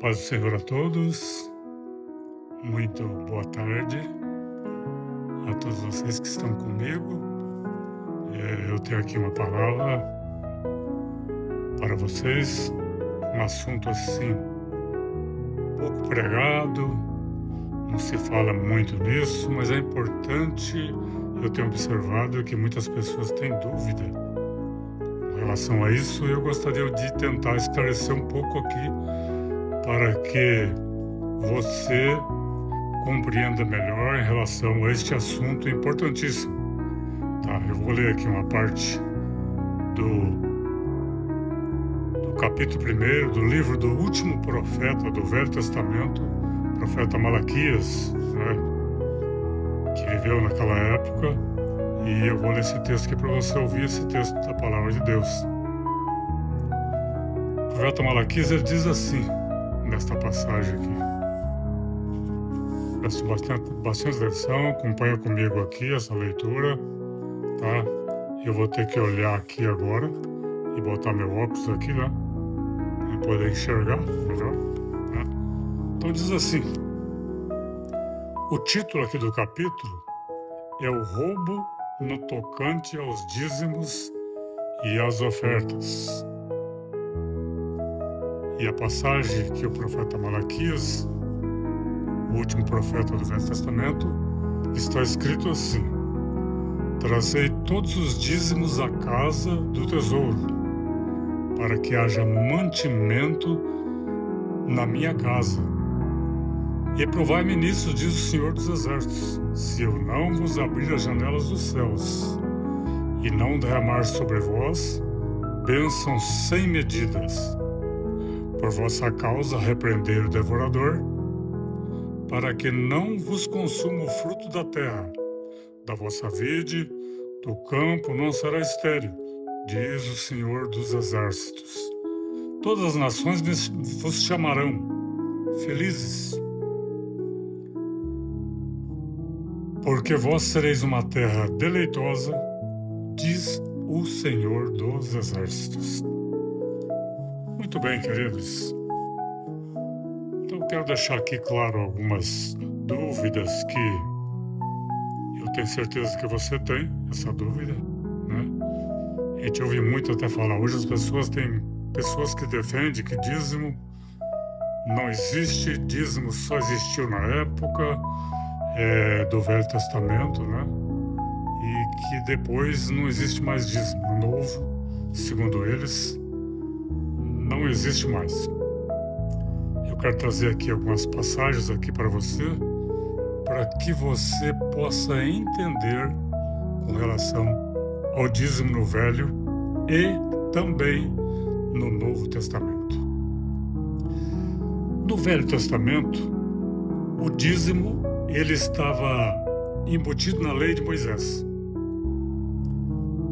Paz do Senhor a todos, muito boa tarde a todos vocês que estão comigo. Eu tenho aqui uma palavra para vocês, um assunto assim, pouco pregado, não se fala muito nisso, mas é importante. Eu tenho observado que muitas pessoas têm dúvida em relação a isso e eu gostaria de tentar esclarecer um pouco aqui para que você compreenda melhor em relação a este assunto importantíssimo. Tá, eu vou ler aqui uma parte do capítulo 1 do livro do último profeta do Velho Testamento, profeta Malaquias, né, que viveu naquela época, e eu vou ler esse texto aqui para você ouvir esse texto da Palavra de Deus. O profeta Malaquias, ele diz assim, nesta passagem aqui. Preste bastante atenção, acompanha comigo aqui essa leitura, tá? Eu vou ter que olhar aqui agora e botar meu óculos aqui, né? Para poder enxergar melhor, né? Então diz assim, o título aqui do capítulo é o roubo no tocante aos dízimos e às ofertas. E a passagem que o profeta Malaquias, o último profeta do Velho Testamento, está escrito assim: trazei todos os dízimos à casa do tesouro, para que haja mantimento na minha casa. E provai-me nisso, diz o Senhor dos Exércitos, se eu não vos abrir as janelas dos céus e não derramar sobre vós bênçãos sem medidas. Por vossa causa repreender o devorador, para que não vos consuma o fruto da terra, da vossa vide, do campo não será estéril, diz o Senhor dos Exércitos. Todas as nações vos chamarão felizes, porque vós sereis uma terra deleitosa, diz o Senhor dos Exércitos. Muito bem, queridos. Então, quero deixar aqui claro algumas dúvidas que eu tenho certeza que você tem, essa dúvida, né? A gente ouve muito até falar, hoje as pessoas têm pessoas que defendem que dízimo não existe, dízimo só existiu na época do Velho Testamento, né? E que depois não existe mais dízimo. No Novo, segundo eles, não existe mais. Eu quero trazer aqui algumas passagens aqui para você que você possa entender com relação ao dízimo no Velho e também no Novo Testamento. No Velho Testamento, o dízimo ele estava embutido na lei de Moisés.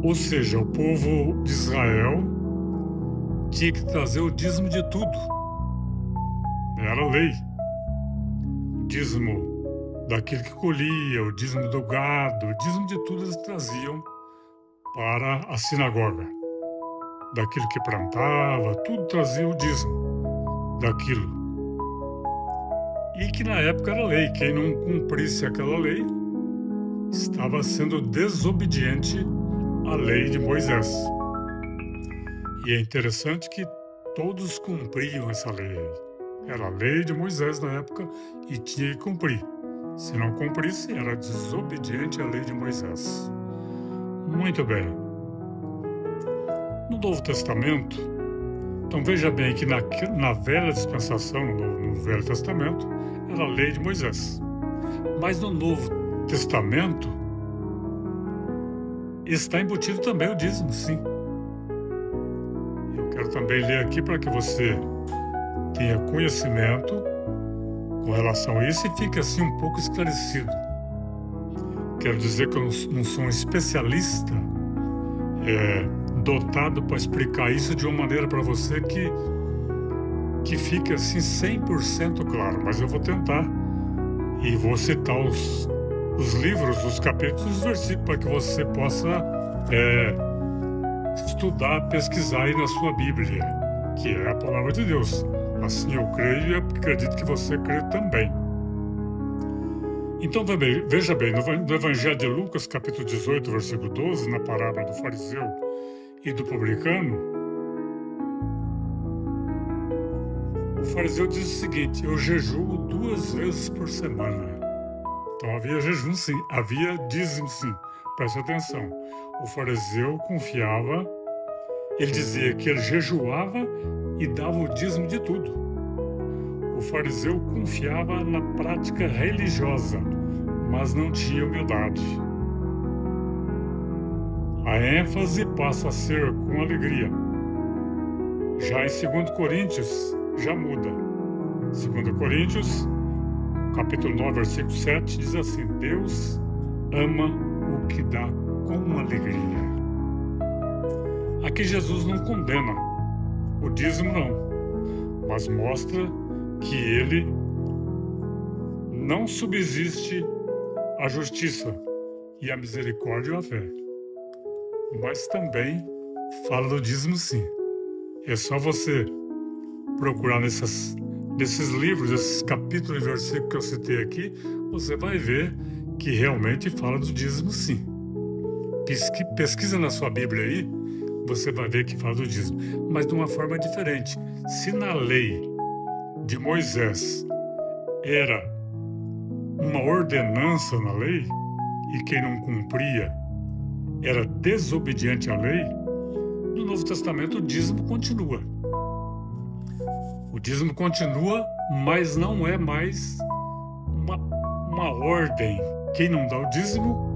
Ou seja, o povo de Israel tinha que trazer o dízimo de tudo. Era lei. O dízimo daquilo que colhia, o dízimo do gado, o dízimo de tudo eles traziam para a sinagoga. Daquilo que plantava, tudo trazia o dízimo daquilo. E que na época era lei. Quem não cumprisse aquela lei estava sendo desobediente à lei de Moisés. E é interessante que todos cumpriam essa lei. Era a lei de Moisés na época e tinha que cumprir. Se não cumprisse, era desobediente à lei de Moisés. Muito bem. No Novo Testamento, então veja bem que na velha dispensação, no Velho Testamento, era a lei de Moisés. Mas no Novo Testamento está embutido também o dízimo, sim. Eu quero também ler aqui para que você tenha conhecimento com relação a isso e fique assim um pouco esclarecido. Quero dizer que eu não sou um especialista dotado para explicar isso de uma maneira para você que fique assim 100% claro, mas eu vou tentar e vou citar os livros, os capítulos, os versículos para que você possa estudar, pesquisar aí na sua Bíblia, que é a Palavra de Deus. Assim eu creio e acredito que você crê também. Então veja bem, no Evangelho de Lucas, capítulo 18, versículo 12, na parábola do fariseu e do publicano, o fariseu diz o seguinte: eu jejuo 2 vezes por semana. Então havia jejum sim, havia dízimo sim. Preste atenção. O fariseu confiava, ele dizia que ele jejuava e dava o dízimo de tudo. O fariseu confiava na prática religiosa, mas não tinha humildade. A ênfase passa a ser com alegria. Já em 2 Coríntios, já muda. 2 Coríntios, capítulo 9, versículo 7, diz assim: Deus ama o que dá com alegria. Aqui Jesus não condena o dízimo, não, mas mostra que ele não subsiste a justiça e a misericórdia e a fé. Mas também fala do dízimo sim. É só você procurar nesses livros, esses capítulos e versículos que eu citei aqui, você vai ver que realmente fala do dízimo sim. Pesquisa na sua Bíblia aí, você vai ver que fala do dízimo, mas de uma forma diferente. Se na lei de Moisés era uma ordenança na lei, e quem não cumpria era desobediente à lei, no Novo Testamento o dízimo continua. O dízimo continua, mas não é mais uma ordem. Quem não dá o dízimo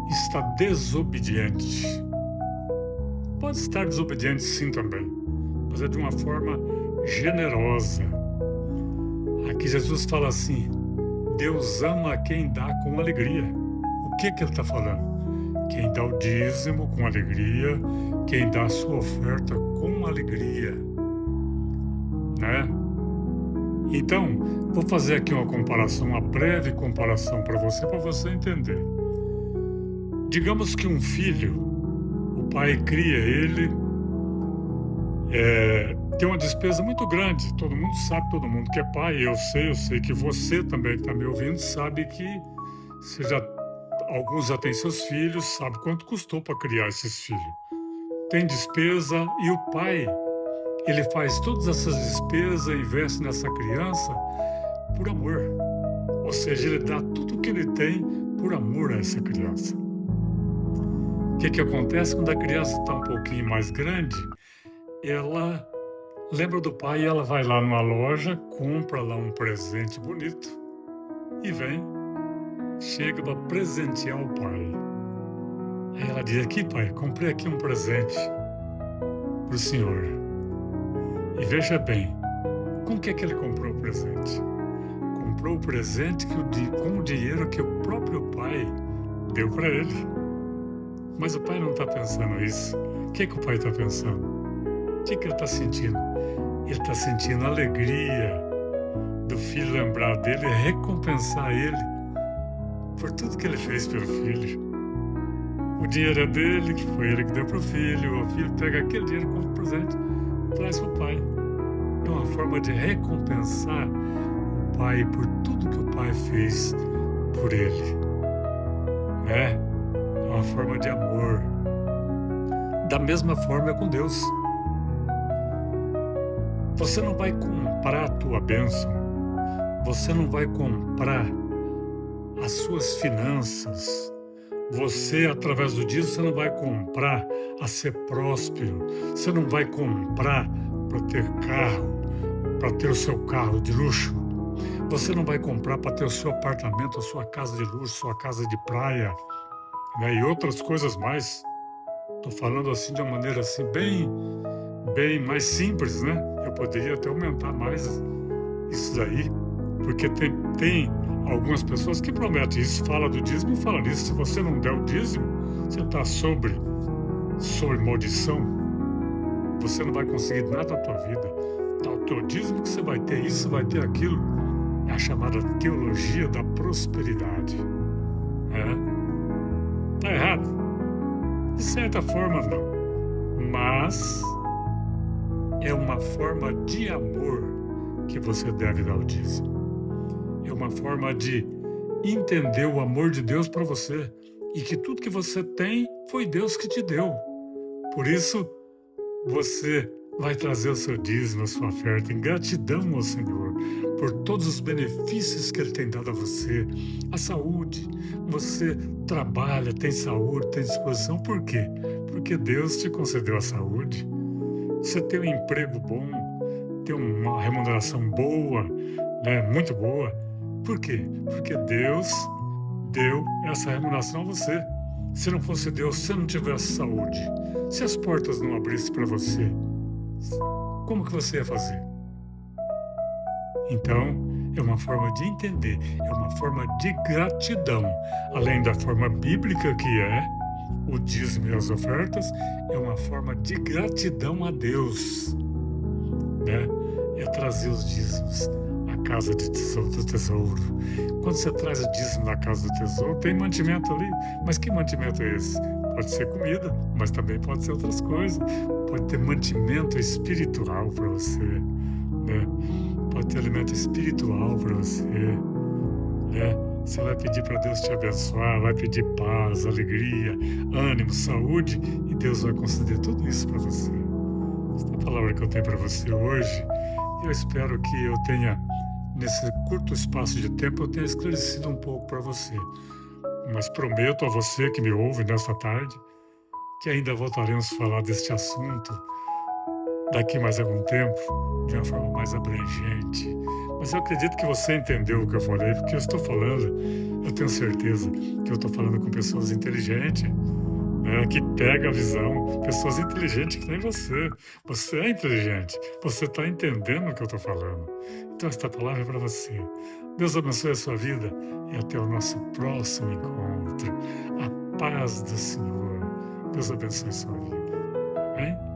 está desobediente. Pode estar desobediente sim também, mas é de uma forma generosa. Aqui Jesus fala assim: Deus ama quem dá com alegria. O que ele está falando? Quem dá o dízimo com alegria, quem dá a sua oferta com alegria, né? Então, vou fazer aqui uma comparação, uma breve comparação para você entender. Digamos que um filho, o pai cria ele, tem uma despesa muito grande. Todo mundo que é pai, eu sei que você também que está me ouvindo sabe que alguns já têm seus filhos, sabe quanto custou para criar esses filhos. Tem despesa e o pai, ele faz todas essas despesas, investe nessa criança por amor. Ou seja, ele dá tudo o que ele tem por amor a essa criança. O que acontece quando a criança está um pouquinho mais grande? Ela lembra do pai e ela vai lá numa loja, compra lá um presente bonito e chega para presentear o pai. Aí ela diz: aqui pai, comprei aqui um presente para o senhor. E veja bem, com o que ele comprou o presente? Comprou o presente com o dinheiro que o próprio pai deu para ele. Mas o pai não está pensando isso. O que o pai está pensando? O que ele está sentindo? Ele está sentindo a alegria do filho lembrar dele e recompensar ele por tudo que ele fez pelo filho. O dinheiro é dele, que foi ele que deu para o filho pega aquele dinheiro como presente e traz para o pai. É uma forma de recompensar o pai por tudo que o pai fez por ele, né? É uma forma de amor. Da mesma forma é com Deus. Você não vai comprar a tua bênção, você não vai comprar as suas finanças, você, através do dízimo, você não vai comprar a ser próspero, você não vai comprar para ter carro, para ter o seu carro de luxo, você não vai comprar para ter o seu apartamento, a sua casa de luxo, sua casa de praia, né, e outras coisas mais. Estou falando assim de uma maneira assim bem mais simples, né? Eu poderia até aumentar mais isso daí, porque tem algumas pessoas que prometem isso, fala do dízimo e fala nisso. Se você não der o dízimo, você está sobre maldição. Você não vai conseguir nada na tua vida. Dá o teu dízimo que você vai ter isso, vai ter aquilo. É a chamada teologia da prosperidade. Tá errado? De certa forma, não. Mas é uma forma de amor que você deve dar o dízimo. É uma forma de entender o amor de Deus para você e que tudo que você tem foi Deus que te deu. Por isso, você vai trazer o seu dízimo, a sua oferta, em gratidão ao Senhor por todos os benefícios que Ele tem dado a você. A saúde, você trabalha, tem saúde, tem disposição. Por quê? Porque Deus te concedeu a saúde. Você tem um emprego bom, tem uma remuneração boa, né, muito boa. Por quê? Porque Deus deu essa remuneração a você. Se não fosse Deus, se não tivesse saúde, se as portas não abrissem para você, como que você ia fazer? Então, é uma forma de entender, é uma forma de gratidão. Além da forma bíblica que é o dízimo e as ofertas, é uma forma de gratidão a Deus, né? É trazer os dízimos à casa de tesouro, do tesouro. Quando você traz o dízimo na casa do tesouro, tem mantimento ali. Mas que mantimento é esse? Pode ser comida, mas também pode ser outras coisas. Pode ter mantimento espiritual para você, né? Pode ter alimento espiritual para você, né? Você vai pedir para Deus te abençoar, vai pedir paz, alegria, ânimo, saúde, e Deus vai conceder tudo isso para você. Essa é a palavra que eu tenho para você hoje. Eu espero que eu tenha, nesse curto espaço de tempo, eu tenha esclarecido um pouco para você. Mas prometo a você que me ouve nesta tarde que ainda voltaremos a falar deste assunto daqui mais algum tempo, de uma forma mais abrangente. Mas eu acredito que você entendeu o que eu falei, porque eu estou falando, eu tenho certeza que eu estou falando com pessoas inteligentes, né, que pega a visão, pessoas inteligentes que nem você. Você é inteligente, você está entendendo o que eu estou falando. Então esta palavra é para você. Deus abençoe a sua vida e até o nosso próximo encontro. A paz do Senhor. Deus abençoe a sua vida. Amém?